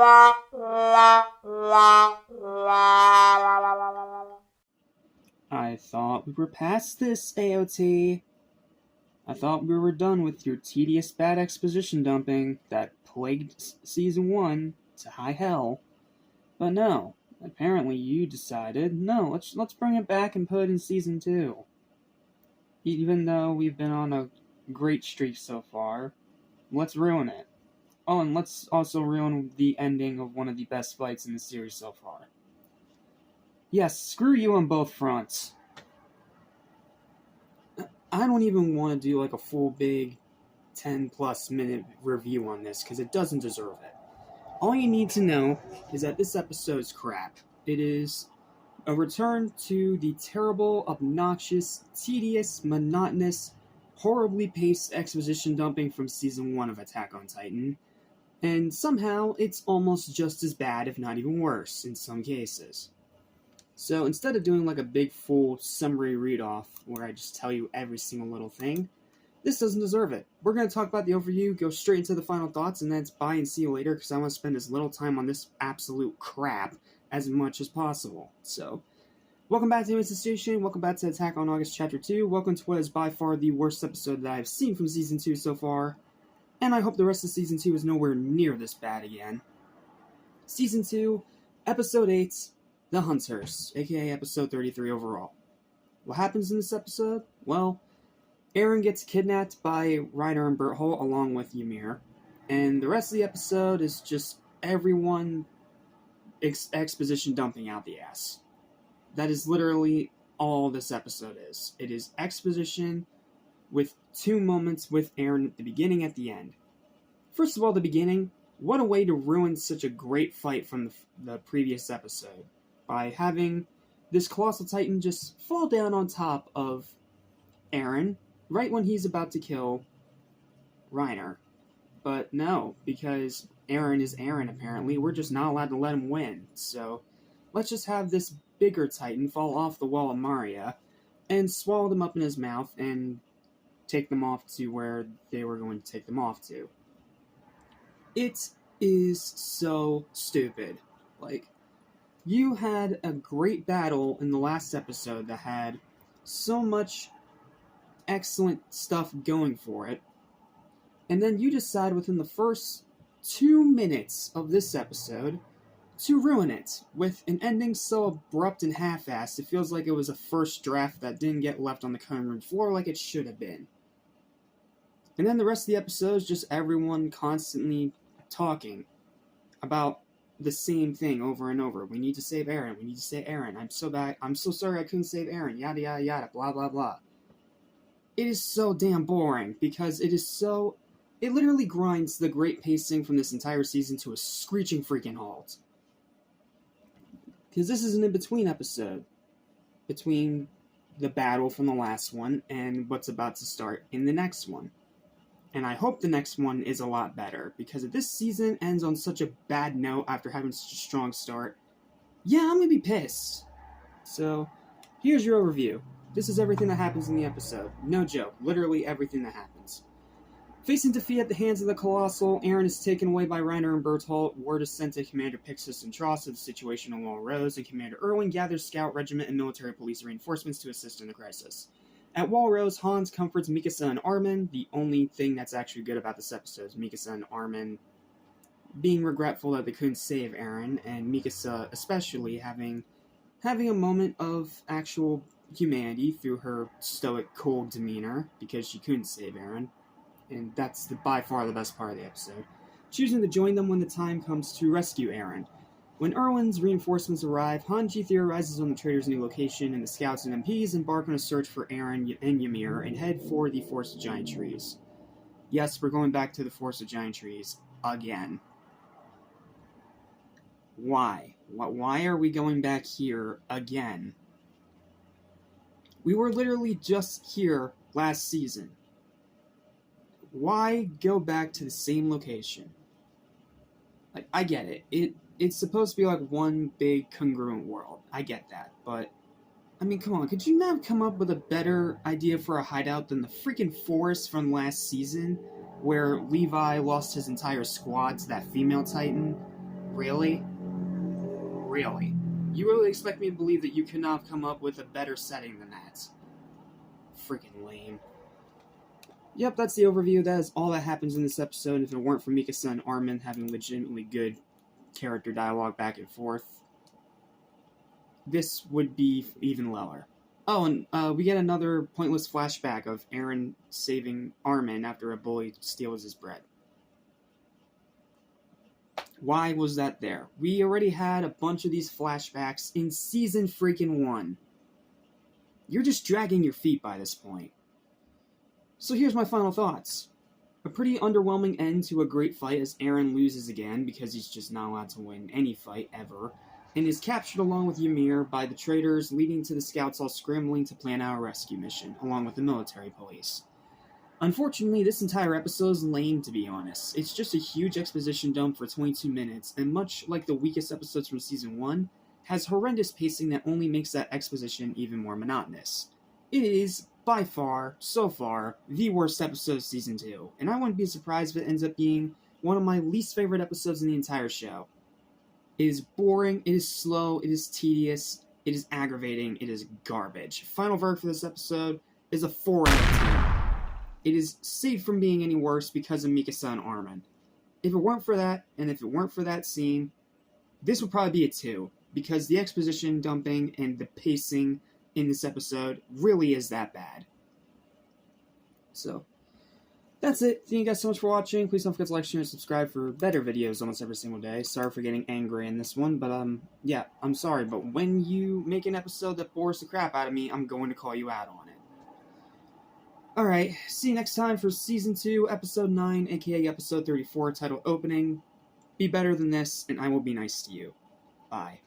I thought we were past this, AOT. I thought we were done with your tedious bad exposition dumping that plagued Season 1 to high hell. But no, apparently you decided, no, let's bring it back and put it in Season 2. Even though we've been on a great streak so far, let's ruin it. Oh, and let's also ruin the ending of one of the best fights in the series so far. Yes, screw you on both fronts. I don't even want to do like a full big 10 plus minute review on this because it doesn't deserve it. All you need to know is that this episode is crap. It is a return to the terrible, obnoxious, tedious, monotonous, horribly paced exposition dumping from Season 1 of Attack on Titan. And somehow, it's almost just as bad, if not even worse, in some cases. So instead of doing like a big full summary read-off where I just tell you every single little thing, this doesn't deserve it. We're going to talk about the overview, go straight into the final thoughts, and then it's bye and see you later because I want to spend as little time on this absolute crap as much as possible. So, welcome back to the Station, welcome back to Attack on August Chapter 2, welcome to what is by far the worst episode that I've seen from Season 2 so far, and I hope the rest of Season 2 is nowhere near this bad again. Season 2, Episode 8, The Hunters, aka Episode 33 overall. What happens in this episode? Well, Eren gets kidnapped by Reiner and Bertholdt along with Ymir, and the rest of the episode is just everyone exposition dumping out the ass. That is literally all this episode is. It is exposition with 2 moments with Eren at the beginning and at the end. First of all, the beginning, what a way to ruin such a great fight from the previous episode, by having this Colossal Titan just fall down on top of Eren right when he's about to kill Reiner. But no, because Eren is Eren apparently, we're just not allowed to let him win. So let's just have this bigger Titan fall off the wall of Maria and swallow them up in his mouth and take them off to where they were going to take them off to. It is so stupid. Like, you had a great battle in the last episode that had so much excellent stuff going for it, and then you decide within the first 2 minutes of this episode to ruin it with an ending so abrupt and half-assed it feels like it was a first draft that didn't get left on the cutting room floor like it should have been. And then the rest of the episode is just everyone constantly talking about the same thing over and over. We need to save Eren. We need to save Eren. I'm so sorry I couldn't save Eren. Yada yada yada. Blah blah blah. It is so damn boring because it literally grinds the great pacing from this entire season to a screeching freaking halt. Because this is an in-between episode between the battle from the last one and what's about to start in the next one. And I hope the next one is a lot better, because if this season ends on such a bad note after having such a strong start, yeah, I'm gonna be pissed. So, here's your overview. This is everything that happens in the episode. No joke, literally everything that happens. Facing defeat at the hands of the Colossal, Eren is taken away by Reiner and Bertholdt. Word is sent to Commander Pixis and Tross of the situation on Wall Rose, and Commander Erwin gathers scout, regiment, and military police reinforcements to assist in the crisis. At Wall Rose, Hans comforts Mikasa and Armin. The only thing that's actually good about this episode is Mikasa and Armin being regretful that they couldn't save Eren, and Mikasa especially having a moment of actual humanity through her stoic, cold demeanor because she couldn't save Eren. And that's by far the best part of the episode. Choosing to join them when the time comes to rescue Eren. When Erwin's reinforcements arrive, Hanji theorizes on the traitor's new location, and the scouts and MPs embark on a search for Eren and Ymir and head for the Forest of Giant Trees. Yes, we're going back to the Forest of Giant Trees again. Why? Why are we going back here again? We were literally just here last season. Why go back to the same location? Like, I get it. It's supposed to be like one big congruent world. I get that. But, I mean, come on. Could you not come up with a better idea for a hideout than the freaking forest from last season, where Levi lost his entire squad to that female Titan? Really? Really? You really expect me to believe that you could not have come up with a better setting than that? Freaking lame. Yep, that's the overview. That is all that happens in this episode. If it weren't for Mikasa and Armin having legitimately good character dialogue back and forth, this would be even lower. Oh, and we get another pointless flashback of Eren saving Armin after a bully steals his bread. Why was that there? We already had a bunch of these flashbacks in Season freaking 1. You're just dragging your feet by this point. So here's my final thoughts. A pretty underwhelming end to a great fight as Eren loses again because he's just not allowed to win any fight ever, and is captured along with Ymir by the traitors, leading to the scouts all scrambling to plan out a rescue mission, along with the military police. Unfortunately, this entire episode is lame, to be honest. It's just a huge exposition dump for 22 minutes, and much like the weakest episodes from Season 1, has horrendous pacing that only makes that exposition even more monotonous. It is, by far, so far, the worst episode of Season 2, and I wouldn't be surprised if it ends up being one of my least favorite episodes in the entire show. It is boring, it is slow, it is tedious, it is aggravating, it is garbage. Final verdict for this episode is a 4 out of 10. It is saved from being any worse because of Mikasa and Armin. If it weren't for that, and if it weren't for that scene, this would probably be a 2, because the exposition dumping and the pacing in this episode really is that bad. So, that's it. Thank you guys so much for watching. Please don't forget to like, share, and subscribe for better videos almost every single day. Sorry for getting angry in this one, but yeah, I'm sorry, but when you make an episode that bores the crap out of me, I'm going to call you out on it. Alright, see you next time for Season 2, Episode 9, aka Episode 34, titled Opening. Be better than this, and I will be nice to you. Bye.